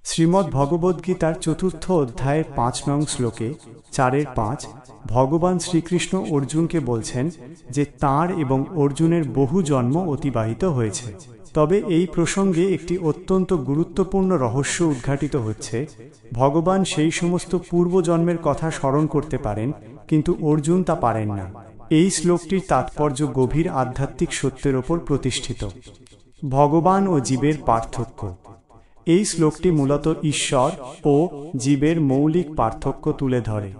শ্রীমদ্ ভগবদ্গীতার চতুর্থ অধ্যায়ের ৫ নং শ্লোকে ৪-৫ ভগবান শ্রীকৃষ্ণ অর্জুনকে বলছেন যে তাঁর এবং অর্জুনের বহু জন্ম অতিবাহিত হয়েছে। তবে এই প্রসঙ্গে একটি অত্যন্ত গুরুত্বপূর্ণ রহস্য উদ্ঘাটিত হচ্ছে। ভগবান সেই সমস্ত পূর্বজন্মের কথা স্মরণ করতে পারেন, কিন্তু অর্জুন তা পারেন না। এই শ্লোকটির তাৎপর্য গভীর আধ্যাত্মিক সত্যের ওপর প্রতিষ্ঠিত। ভগবান ও জীবের পার্থক্য। এই শ্লোকটি মূলত ঈশ্বর ও জীবের মৌলিক পার্থক্য তুলে ধরে।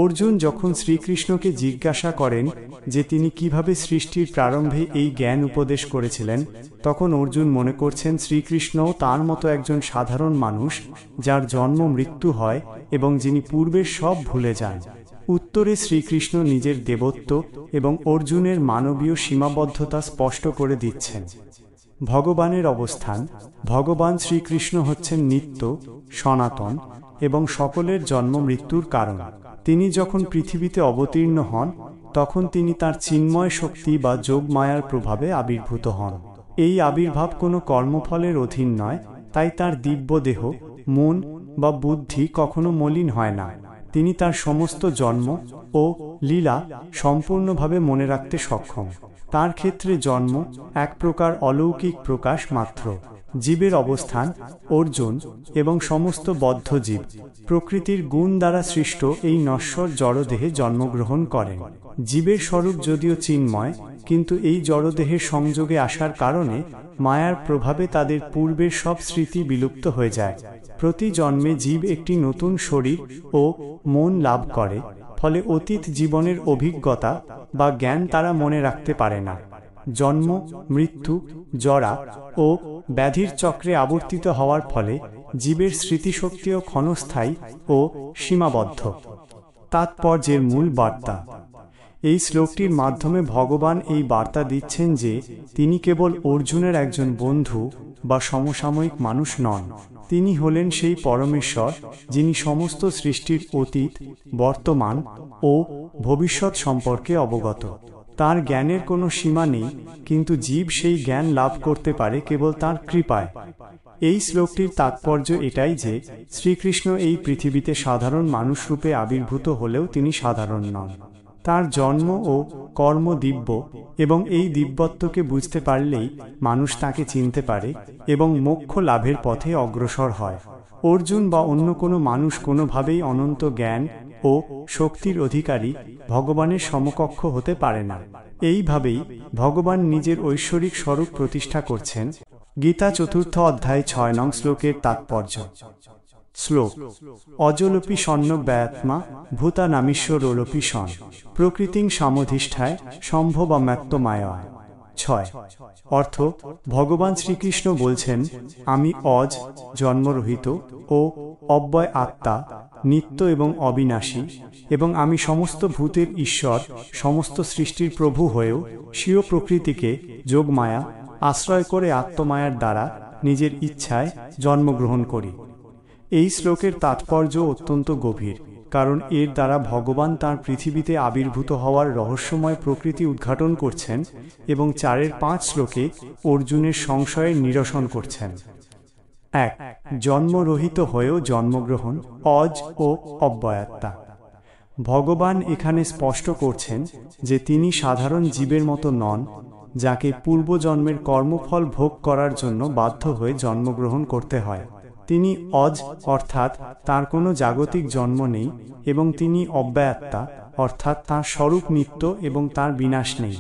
অর্জুন যখন শ্রীকৃষ্ণকে জিজ্ঞাসা করেন যে তিনি কিভাবে সৃষ্টির প্রারম্ভে এই জ্ঞান উপদেশ করেছিলেন, তখন অর্জুন মনে করছেন শ্রীকৃষ্ণও তার মতো একজন সাধারণ মানুষ, যার জন্ম মৃত্যু হয় এবং যিনি পূর্বের সব ভুলে যান। উত্তরে শ্রীকৃষ্ণ নিজের দেবত্ব এবং অর্জুনের মানবীয় সীমাবদ্ধতা স্পষ্ট করে দিচ্ছেন। ভগবানের অবস্থান। ভগবান শ্রীকৃষ্ণ হচ্ছেন নিত্য, সনাতন এবং সকলের জন্ম মৃত্যুর কারণ। তিনি যখন পৃথিবীতে অবতীর্ণ হন, তখন তিনি তার চিন্ময় শক্তি বা যোগমায়ার প্রভাবে আবির্ভূত হন। এই আবির্ভাব কোনো কর্মফলের অধীন নয়, তাই তার দিব্য দেহ, মন বা বুদ্ধি কখনো মলিন হয় না। তিনি তার সমস্ত জন্ম ও লীলা সম্পূর্ণভাবে মনে রাখতে সক্ষম। তার ক্ষেত্রে জন্ম এক প্রকার অলৌকিক প্রকাশ মাত্র। জীবের অবস্থান। অর্জুন এবং সমস্ত বদ্ধ জীব প্রকৃতির গুণ দ্বারা সৃষ্ট এই নশ্বর জড়দেহে জন্মগ্রহণ করেন। জীবের স্বরূপ যদিও চিন্ময়, কিন্তু এই জড়দেহের সংযোগে আসার কারণে মায়ার প্রভাবে তাদের পূর্বের সব স্মৃতি বিলুপ্ত হয়ে যায়। প্রতি জন্মে জীব একটি নতুন শরীর ও মন লাভ করে, ফলে অতীত জীবনের অভিজ্ঞতা বা জ্ঞান তারা মনে রাখতে পারে না। জন্ম, মৃত্যু, জরা ও ব্যাধির চক্রে আবর্তিত হওয়ার ফলে জীবের স্মৃতিশক্তিও ক্ষণস্থায়ী ও সীমাবদ্ধ। তাৎপর্যের মূল বার্তা। এই শ্লোকটির মাধ্যমে ভগবান এই বার্তা দিচ্ছেন যে তিনি কেবল অর্জুনের একজন বন্ধু বা সমসাময়িক মানুষ নন। তিনি হলেন সেই পরমেশ্বর, যিনি সমস্ত সৃষ্টির অতীত, বর্তমান ও ভবিষ্যৎ সম্পর্কে অবগত। তার জ্ঞানের কোনো সীমা নেই, কিন্তু জীব সেই জ্ঞান লাভ করতে পারে কেবল তাঁর কৃপায়। এই শ্লোকটির তাৎপর্য এটাই যে শ্রীকৃষ্ণ এই পৃথিবীতে সাধারণ মানুষরূপে আবির্ভূত হলেও তিনি সাধারণ নন। তার জন্ম ও কর্ম দিব্য, এবং এই দিব্যত্বকে বুঝতে পারলেই মানুষ তাকে চিনতে পারে এবং মোক্ষ লাভের পথে অগ্রসর হয়। অর্জুন বা অন্য কোনো মানুষ কোনোভাবেই অনন্ত জ্ঞান ও শক্তির অধিকারী ভগবানের সমকক্ষ হতে পারে না। এইভাবেই ভগবান নিজের ঐশ্বরিক স্বরূপ প্রতিষ্ঠা করছেন। গীতা চতুর্থ অধ্যায় ৬ নং শ্লোকের তাৎপর্য। শ্লোক: অজলোপি স্বর্ণ ব্যয়াত্মা ভূতানামীশ্বরোপি সন প্রকৃতিং সমধিষ্ঠায় সম্ভবম্যাত্মমায়া। ৬ অর্থ: ভগবান শ্রীকৃষ্ণ বলছেন, আমি অজ, জন্মরহিত ও অব্যয় আত্মা, নিত্য এবং অবিনাশী, এবং আমি সমস্ত ভূতের ঈশ্বর, সমস্ত সৃষ্টির প্রভু হয়েও স্বীয় প্রকৃতিকে যোগমায়া আশ্রয় করে আত্মমায়ার দ্বারা নিজের ইচ্ছায় জন্মগ্রহণ করি। এই শ্লোকের তাৎপর্য অত্যন্ত গভীর, কারণ এর দ্বারা ভগবান তাঁর পৃথিবীতে আবির্ভূত হওয়ার রহস্যময় প্রকৃতি উদ্ঘাটন করছেন এবং ৪-৫ শ্লোকে অর্জুনের সংশয়ের নিরসন করছেন। ১. জন্মরহিত হয়েও জন্মগ্রহণ, অজ ও অব্যয়াত্মা। ভগবান এখানে স্পষ্ট করছেন যে তিনি সাধারণ জীবের মতো নন, যাকে পূর্বজন্মের কর্মফল ভোগ করার জন্য বাধ্য হয়ে জন্মগ্রহণ করতে হয়। তিনি অজ, অর্থাৎ তার কোনো জাগতিক জন্ম নেই, এবং তিনি অব্যয়াত্মা, অর্থাৎ তাঁর স্বরূপ নিত্য এবং তার বিনাশ নেই।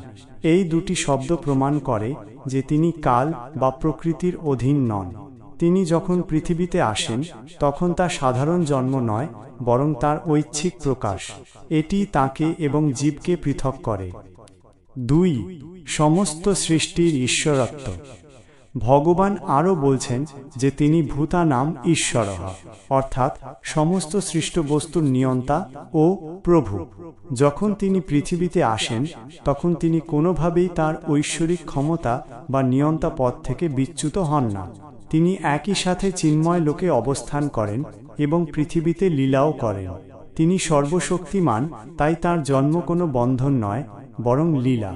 এই দুটি শব্দ প্রমাণ করে যে তিনি কাল বা প্রকৃতির অধীন নন। তিনি যখন পৃথিবীতে আসেন, তখন তা সাধারণ জন্ম নয়, বরং তার ঐচ্ছিক প্রকাশ। এটি তাঁকে এবং জীবকে পৃথক করে। ২. সমস্ত সৃষ্টির ঈশ্বরত্ব। ভগবান আরও বলছেন যে তিনি ভূতানাম ঈশ্বরঃ, অর্থাৎ সমস্ত সৃষ্ট বস্তুর নিয়ন্তা ও প্রভু। যখন তিনি পৃথিবীতে আসেন, তখন তিনি কোনোভাবেই তার ঐশ্বরিক ক্ষমতা বা নিয়ন্তা পদ থেকে বিচ্যুত হন না। তিনি একই সাথে চিন্ময় লোকে অবস্থান করেন এবং পৃথিবীতে লীলাও করেন। তিনি সর্বশক্তিমান, তাই তার জন্ম কোনো বন্ধন নয়, বরং লীলা।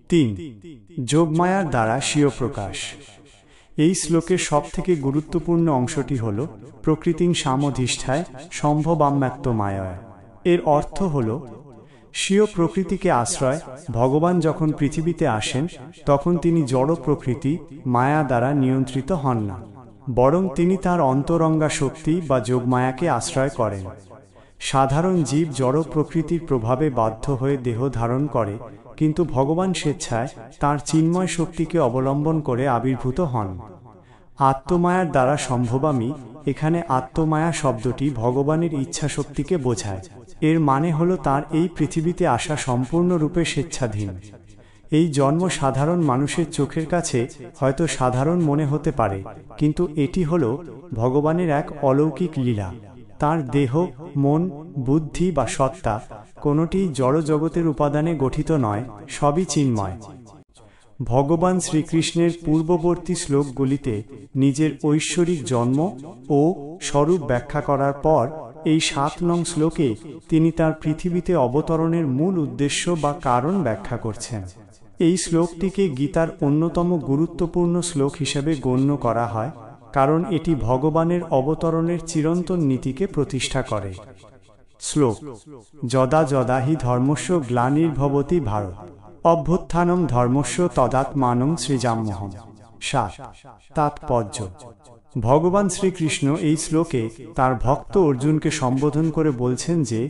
৩. যোগমায়ার দ্বারা স্বীয় প্রকাশ। এই শ্লোকের সবথেকে গুরুত্বপূর্ণ অংশটি হল প্রকৃতিং সামধিষ্ঠায় সম্ভবাম্যাত্ম মায়া। এর অর্থ হল স্বীয় প্রকৃতিকে আশ্রয় ভগবান যখন পৃথিবীতে আসেন তখন তিনি জড় প্রকৃতি মায়া দ্বারা নিয়ন্ত্রিত হন না, বরং তিনি তার অন্তরঙ্গা শক্তি বা যোগমায়াকে আশ্রয় করেন। সাধারণ জীব জড় প্রকৃতির প্রভাবে বাধ্য হয়ে দেহ ধারণ করে, কিন্তু ভগবান স্বেচ্ছায় তাঁর চিন্ময় শক্তিকে অবলম্বন করে আবির্ভূত হন। আত্মমায়ার দ্বারা সম্ভবামী, এখানে আত্মমায়া শব্দটি ভগবানের ইচ্ছা শক্তিকে বোঝায়। এর মানে হল তাঁর এই পৃথিবীতে আসা সম্পূর্ণরূপে স্বেচ্ছাধীন। এই জন্ম সাধারণ মানুষের চোখের কাছে হয়তো সাধারণ মনে হতে পারে, কিন্তু এটি হল ভগবানের এক অলৌকিক লীলা। তার দেহ, মন, বুদ্ধি বা সত্তা কোনোটি জড়জগতের উপাদানে গঠিত নয়, সবই চিন্ময়। ভগবান শ্রীকৃষ্ণের পূর্ববর্তী শ্লোকগুলিতে নিজের ঐশ্বরিক জন্ম ও স্বরূপ ব্যাখ্যা করার পর এই ৭ নং শ্লোকে তিনি তার পৃথিবীতে অবতরণের মূল উদ্দেশ্য বা কারণ ব্যাখ্যা করছেন। এই শ্লোকটিকে গীতার অন্যতম গুরুত্বপূর্ণ শ্লোক হিসেবে গণ্য করা হয়, কারণ এটি ভগবানের অবতরণের চিরন্তন নীতিকে প্রতিষ্ঠা করে। শ্লোক: যদা যদা হি ধর্মস্য গ্লানির্ভবতি ভারত অভ্যুত্থানম ধর্মস্য তদাত্মানং সৃজাম্যহম। ৭। তাৎপর্য: ভগবান শ্রীকৃষ্ণ এই শ্লোকে তার ভক্ত অর্জুনকে সম্বোধন করে বলছেন যে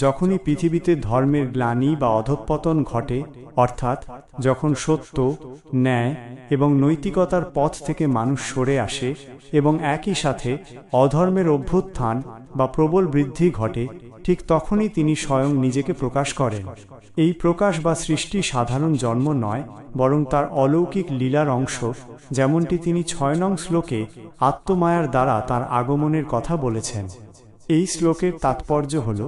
যখনই পৃথিবীতে ধর্মের গ্লানি বা অধঃপতন ঘটে, অর্থাৎ যখন সত্য, ন্যায় এবং নৈতিকতার পথ থেকে মানুষ সরে আসে এবং একই সাথে অধর্মের অভ্যুত্থান বা প্রবল বৃদ্ধি ঘটে, ঠিক তখনই তিনি স্বয়ং নিজেকে প্রকাশ করেন। এই প্রকাশ বা সৃষ্টি সাধারণ জন্ম নয়, বরং তার অলৌকিক লীলার অংশ, যেমনটি তিনি ৬ নং শ্লোকে আত্মমায়ার দ্বারা তার আগমনের কথা বলেছেন। এই শ্লোকের তাৎপর্য হল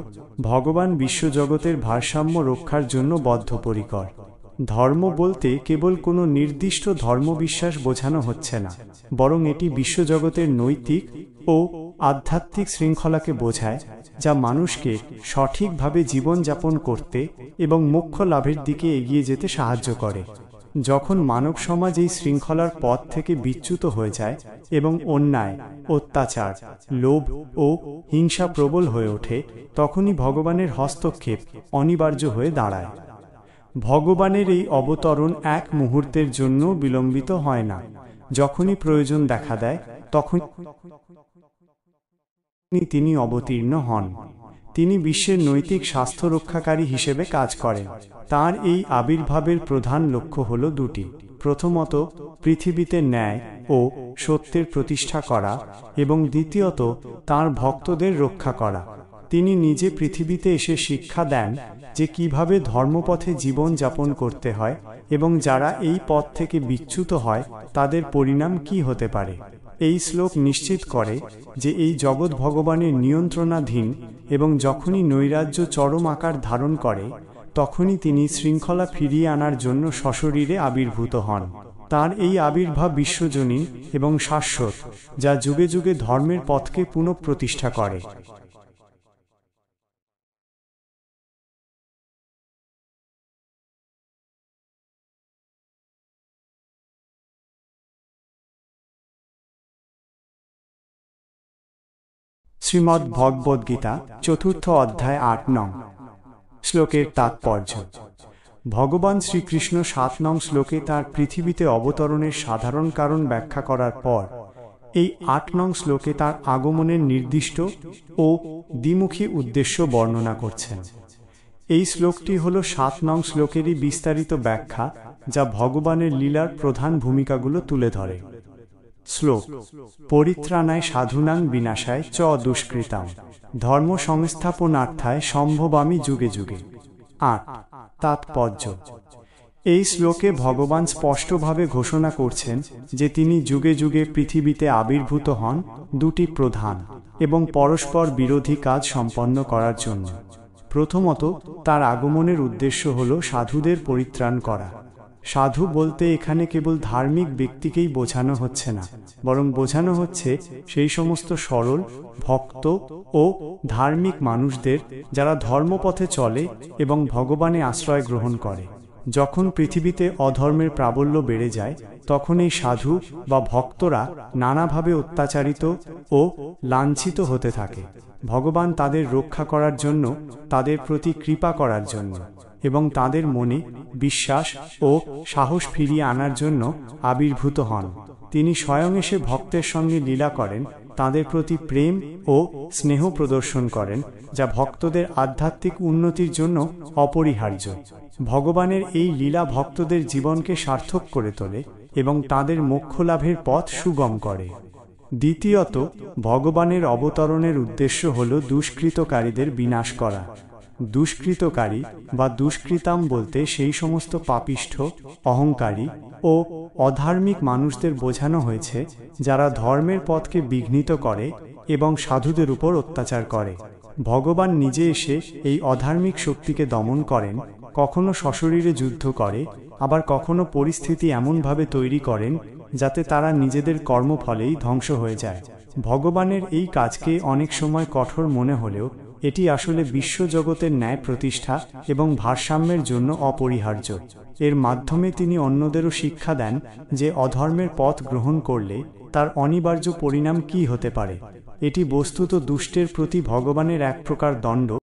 ভগবান বিশ্বজগতের ভারসাম্য রক্ষার জন্য বদ্ধপরিকর। ধর্ম বলতে কেবল কোনো নির্দিষ্ট ধর্মবিশ্বাস বোঝানো হচ্ছে না, বরং এটি বিশ্বজগতের নৈতিক ও আধ্যাত্মিক শৃঙ্খলাকে বোঝায়, যা মানুষকে সঠিকভাবে জীবনযাপন করতে এবং মোক্ষ লাভের দিকে এগিয়ে যেতে সাহায্য করে। যখন মানব সমাজ এই শৃঙ্খলার পথ থেকে বিচ্যুত হয়ে যায় এবং অন্যায়, অত্যাচার, লোভ ও হিংসা প্রবল হয়ে ওঠে, তখনই ভগবানের হস্তক্ষেপ অনিবার্য হয়ে দাঁড়ায়। ভগবানের এই অবতরণ এক মুহূর্তের জন্য বিলম্বিত হয় না। যখনই প্রয়োজন দেখা দেয়, তখন তিনি অবতীর্ণ হন। তিনি বিশ্বের নৈতিক স্বাস্থ্য রক্ষাকারী হিসেবে কাজ করেন। তার এই আবির্ভাবের প্রধান লক্ষ্য হল দুটি: প্রথমত, পৃথিবীতে ন্যায় ও সত্যের প্রতিষ্ঠা করা, এবং দ্বিতীয়ত, তার ভক্তদের রক্ষা করা। তিনি নিজে পৃথিবীতে এসে শিক্ষা দেন যে কিভাবে ধর্মপথে জীবন যাপন করতে হয় এবং যারা এই পথ থেকে বিচ্যুত হয় তাদের পরিণাম কি হতে পারে। এই শ্লোক নিশ্চিত করে যে এই জগৎ ভগবানের নিয়ন্ত্রণাধীন এবং যখনই নৈরাজ্য চরম আকার ধারণ করে, তখনই তিনি শৃঙ্খলা ফিরিয়ে আনার জন্য সশরীরে আবির্ভূত হন। তার এই আবির্ভাব বিশ্বজনীন এবং শাশ্বত, যা যুগে যুগে ধর্মের পথকে পুনঃপ্রতিষ্ঠা করে। শ্রীমদ্ ভগবদ্ গীতা ৪র্থ অধ্যায় ৮ নং শ্লোকের তাৎপর্য: ভগবান শ্রীকৃষ্ণ ৭ নং শ্লোকে তার পৃথিবীতে অবতরণের সাধারণ কারণ ব্যাখ্যা করার পর এই ৮ নং শ্লোকে তার আগমনের নির্দিষ্ট ও দ্বিমুখী উদ্দেশ্য বর্ণনা করছেন। এই শ্লোকটি হল ৭ নং শ্লোকেরই বিস্তারিত ব্যাখ্যা, যা ভগবানের লীলার প্রধান ভূমিকাগুলো তুলে ধরে। শ্লোক: পরিত্রাণায় সাধুনাং বিনাশায় চ দুষ্কৃতাম ধর্ম সংস্থাপনার্থায় সম্ভবামি যুগে যুগে। ৮। তাৎপর্য: এই শ্লোকে ভগবান স্পষ্টভাবে ঘোষণা করছেন যে তিনি যুগে যুগে পৃথিবীতে আবির্ভূত হন দুটি প্রধান এবং পরস্পর বিরোধী কাজ সম্পন্ন করার জন্য। প্রথমত, তার আগমনের উদ্দেশ্য হল সাধুদের পরিত্রাণ করা। সাধু বলতে এখানে কেবল ধার্মিক ব্যক্তিকেই বোঝানো হচ্ছে না, বরং বোঝানো হচ্ছে সেই সমস্ত সরল, ভক্ত ও ধার্মিক মানুষদের যারা ধর্মপথে চলে এবং ভগবানে আশ্রয় গ্রহণ করে। যখন পৃথিবীতে অধর্মের প্রাবল্য বেড়ে যায় তখন এই সাধু বা ভক্তরা নানাভাবে অত্যাচারিত ও লাঞ্ছিত হতে থাকে। ভগবান তাদের রক্ষা করার জন্য, তাদের প্রতি কৃপা করার জন্য এবং তাদের মনে বিশ্বাস ও সাহস ফিরিয়ে আনার জন্য আবির্ভূত হন। তিনি স্বয়ং এসে ভক্তের সঙ্গে লীলা করেন, তাদের প্রতি প্রেম ও স্নেহ প্রদর্শন করেন, যা ভক্তদের আধ্যাত্মিক উন্নতির জন্য অপরিহার্য। ভগবানের এই লীলা ভক্তদের জীবনকে সার্থক করে তোলে এবং তাদের মোক্ষ লাভের পথ সুগম করে। দ্বিতীয়ত, ভগবানের অবতরণের উদ্দেশ্য হল দুষ্কৃতকারীদের বিনাশ করা। দুষ্কৃতকারী বা দুষ্কৃতাম বলতে সেই সমস্ত পাপিষ্ঠ, অহংকারী ও অধার্মিক মানুষদের বোঝানো হয়েছে যারা ধর্মের পথকে বিঘ্নিত করে এবং সাধুদের উপর অত্যাচার করে। ভগবান নিজে এসে এই অধার্মিক শক্তিকে দমন করেন, কখনো সশরীরে যুদ্ধ করে, আবার কখনো পরিস্থিতি এমনভাবে তৈরি করেন যাতে তারা নিজেদের কর্মফলেই ধ্বংস হয়ে যায়। ভগবানের এই কাজকে অনেক সময় কঠোর মনে হলেও এটি আসলে বিশ্বজগতের ন্যায় প্রতিষ্ঠা এবং ভারসাম্যের জন্য অপরিহার্য। এর মাধ্যমে তিনি অন্যদেরও শিক্ষা দেন যে অধর্মের পথ গ্রহণ করলে তার অনিবার্য পরিণাম কী হতে পারে। এটি বস্তুত দুষ্টের প্রতি ভগবানের এক প্রকার দণ্ড।